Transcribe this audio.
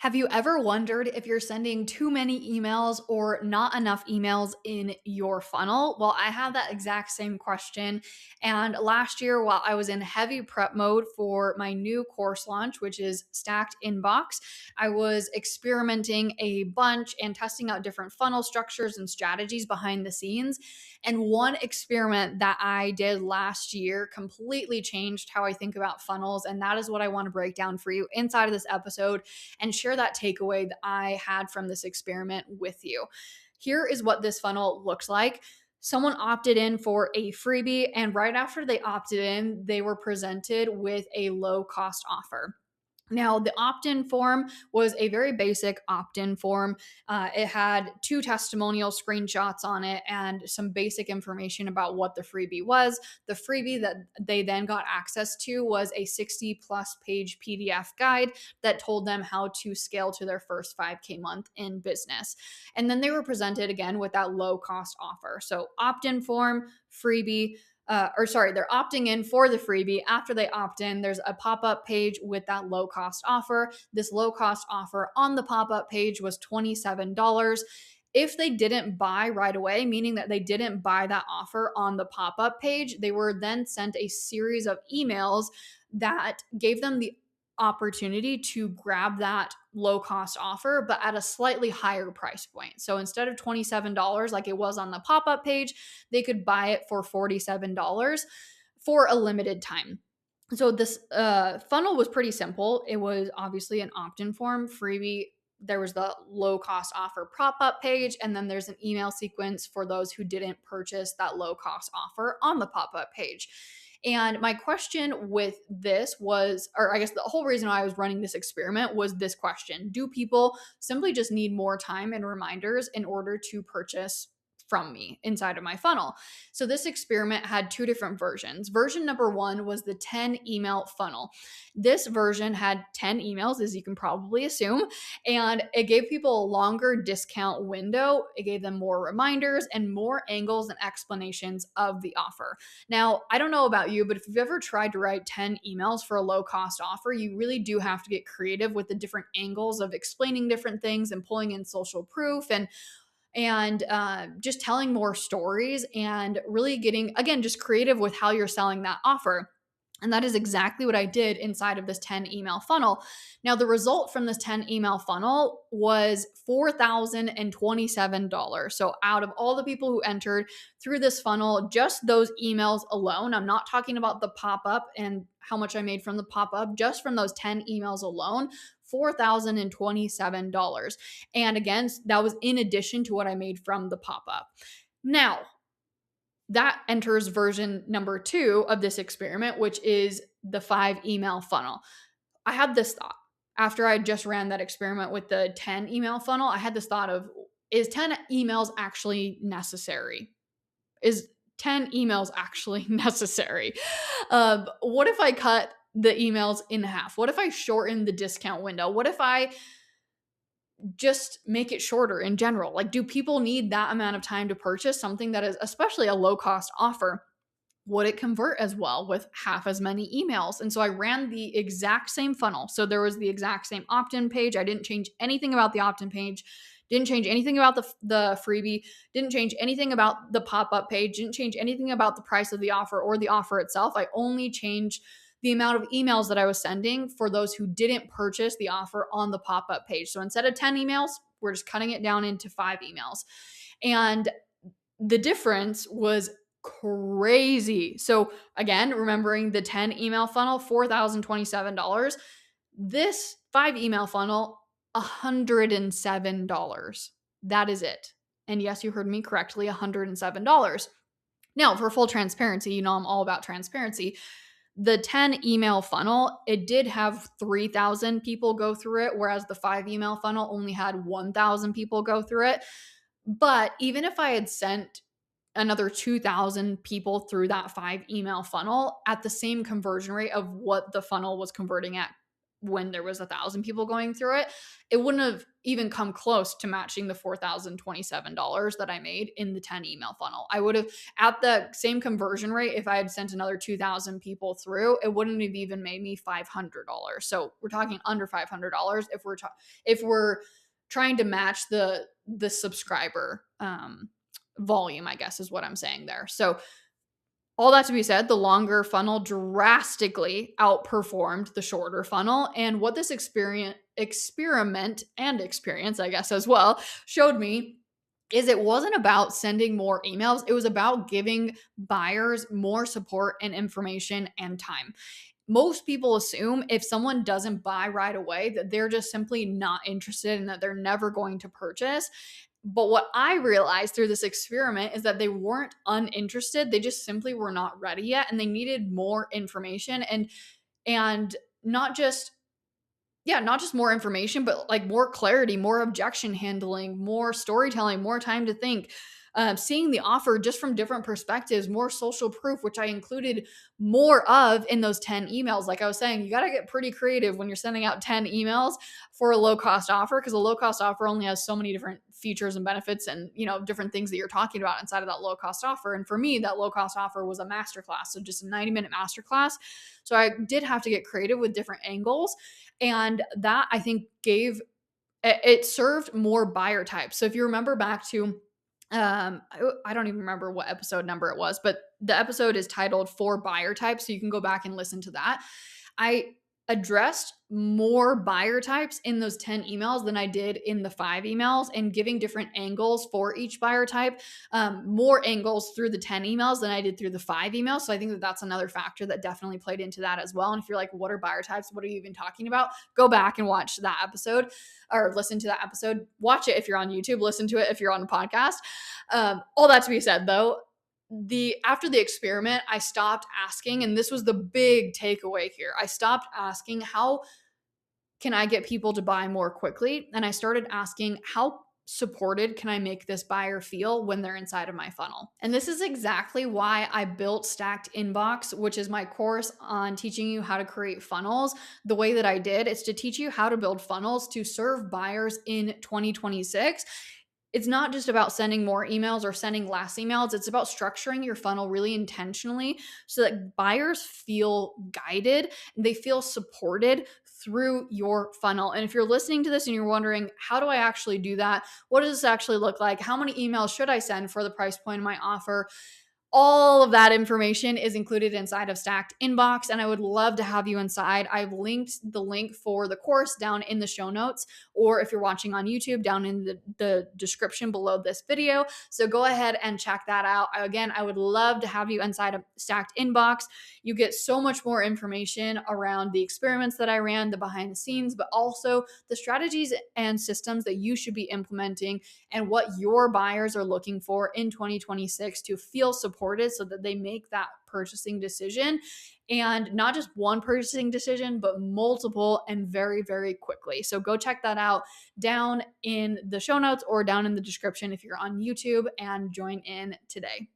Have you ever wondered if you're sending too many emails or not enough emails in your funnel? Well, I have that exact same question. And last year, while I was in heavy prep mode for my new course launch, which is Stacked Inbox, I was experimenting a bunch and testing out different funnel structures and strategies behind the scenes. And one experiment that I did last year completely changed how I think about funnels. And that is what I want to break down for you inside of this episode and share that takeaway that I had from this experiment with you. Here is what this funnel looks like. Someone opted in for a freebie, and right after they opted in, they were presented with a low cost offer. Now, the opt in form was a very basic opt in form. It had two testimonial screenshots on it and some basic information about what the freebie was. The freebie that they then got access to was a 60+ page PDF guide that told them how to scale to their first 5K month in business. And then they were presented again with that low cost offer. So, opt in form, freebie, they're opting in for the freebie. After they opt in, there's a pop-up page with that low cost offer. This low cost offer on the pop-up page was $27. If they didn't buy right away, meaning that they didn't buy that offer on the pop-up page, they were then sent a series of emails that gave them the opportunity to grab that low cost offer, but at a slightly higher price point. So instead of $27 like it was on the pop up page, they could buy it for $47 for a limited time. So this funnel was pretty simple. It was obviously an opt in form, freebie. There was the low cost offer prop up page, and then there's an email sequence for those who didn't purchase that low cost offer on the pop up page. And my question with this was, or I guess the whole reason why I was running this experiment was this question: do people simply just need more time and reminders in order to purchase from me inside of my funnel? So this experiment had two different versions. Version number one was the 10 email funnel. This version had 10 emails, as you can probably assume, and it gave people a longer discount window. It gave them more reminders and more angles and explanations of the offer. Now, I don't know about you, but if you've ever tried to write 10 emails for a low cost offer, you really do have to get creative with the different angles of explaining different things and pulling in social proof and just telling more stories and really getting, again, just creative with how you're selling that offer. And that is exactly what I did inside of this 10 email funnel. Now, the result from this 10 email funnel was $4,027. So, out of all the people who entered through this funnel, just those emails alone, I'm not talking about the pop up and how much I made from the pop up, just from those 10 emails alone, $4,027. And again, that was in addition to what I made from the pop up. Now, that enters version number two of this experiment, which is the 5 email funnel. I had this thought after I just ran that experiment with the 10 email funnel. I had this thought of, is 10 emails actually necessary? Is 10 emails actually necessary? What if I cut the emails in half? What if I shorten the discount window? What if I just make it shorter in general? Like, do people need that amount of time to purchase something that is especially a low cost offer? Would it convert as well with half as many emails? And so I ran the exact same funnel. So there was the exact same opt in page. I didn't change anything about the opt in page, didn't change anything about the freebie, didn't change anything about the pop up page, didn't change anything about the price of the offer or the offer itself. I only changed the amount of emails that I was sending for those who didn't purchase the offer on the pop up page. So instead of 10 emails, we're just cutting it down into 5 emails. And the difference was crazy. So again, remembering the 10 email funnel, $4,027. This 5 email funnel, $107. That is it. And yes, you heard me correctly, $107. Now, for full transparency, you know I'm all about transparency. The 10 email funnel, it did have 3,000 people go through it, whereas the 5 email funnel only had 1,000 people go through it. But even if I had sent another 2,000 people through that 5 email funnel at the same conversion rate of what the funnel was converting at when there was 1,000 people going through it, it wouldn't have even come close to matching the $4,027 that I made in the 10 email funnel. I would have, at the same conversion rate, if I had sent another 2,000 people through, it wouldn't have even made me $500. So we're talking under $500 if we're trying to match the subscriber volume, I guess is what I'm saying there. So all that to be said, the longer funnel drastically outperformed the shorter funnel. And what this experiment and experience, I guess, as well, showed me is it wasn't about sending more emails. It was about giving buyers more support and information and time. Most people assume if someone doesn't buy right away that they're just simply not interested and that they're never going to purchase. But what I realized through this experiment is that they weren't uninterested. They just simply were not ready yet and they needed more information and not just more information, but like more clarity, more objection handling, more storytelling, more time to think, seeing the offer just from different perspectives, more social proof, which I included more of in those 10 emails. Like I was saying, you got to get pretty creative when you're sending out 10 emails for a low cost offer, because a low cost offer only has so many different features and benefits and, different things that you're talking about inside of that low cost offer. And for me, that low cost offer was a masterclass. So just a 90-minute masterclass. So I did have to get creative with different angles. And that I think it served more buyer types. So if you remember back to, I don't even remember what episode number it was, but the episode is titled 4 Buyer Types. So you can go back and listen to that. I addressed more buyer types in those 10 emails than I did in the 5 emails, and giving different angles for each buyer type, more angles through the 10 emails than I did through the 5 emails. So I think that that's another factor that definitely played into that as well. And if you're like, what are buyer types? What are you even talking about? Go back and watch that episode or listen to that episode. Watch it if you're on YouTube, listen to it if you're on a podcast. All that to be said though, after the experiment, I stopped asking, and this was the big takeaway here. I stopped asking, how can I get people to buy more quickly? And I started asking, how supported can I make this buyer feel when they're inside of my funnel? And this is exactly why I built Stacked Inbox, which is my course on teaching you how to create funnels the way that I did. It's to teach you how to build funnels to serve buyers in 2026. It's not just about sending more emails or sending less emails. It's about structuring your funnel really intentionally so that buyers feel guided and they feel supported through your funnel. And if you're listening to this and you're wondering, how do I actually do that? What does this actually look like? How many emails should I send for the price point of my offer? All of that information is included inside of Stacked Inbox, and I would love to have you inside. I've linked the link for the course down in the show notes, or if you're watching on YouTube, down in the description below this video. So go ahead and check that out. Again, I would love to have you inside of Stacked Inbox. You get so much more information around the experiments that I ran, the behind the scenes, but also the strategies and systems that you should be implementing and what your buyers are looking for in 2026 to feel supported so that they make that purchasing decision, and not just one purchasing decision, but multiple, and very, very quickly. So go check that out down in the show notes or down in the description if you're on YouTube, and join in today.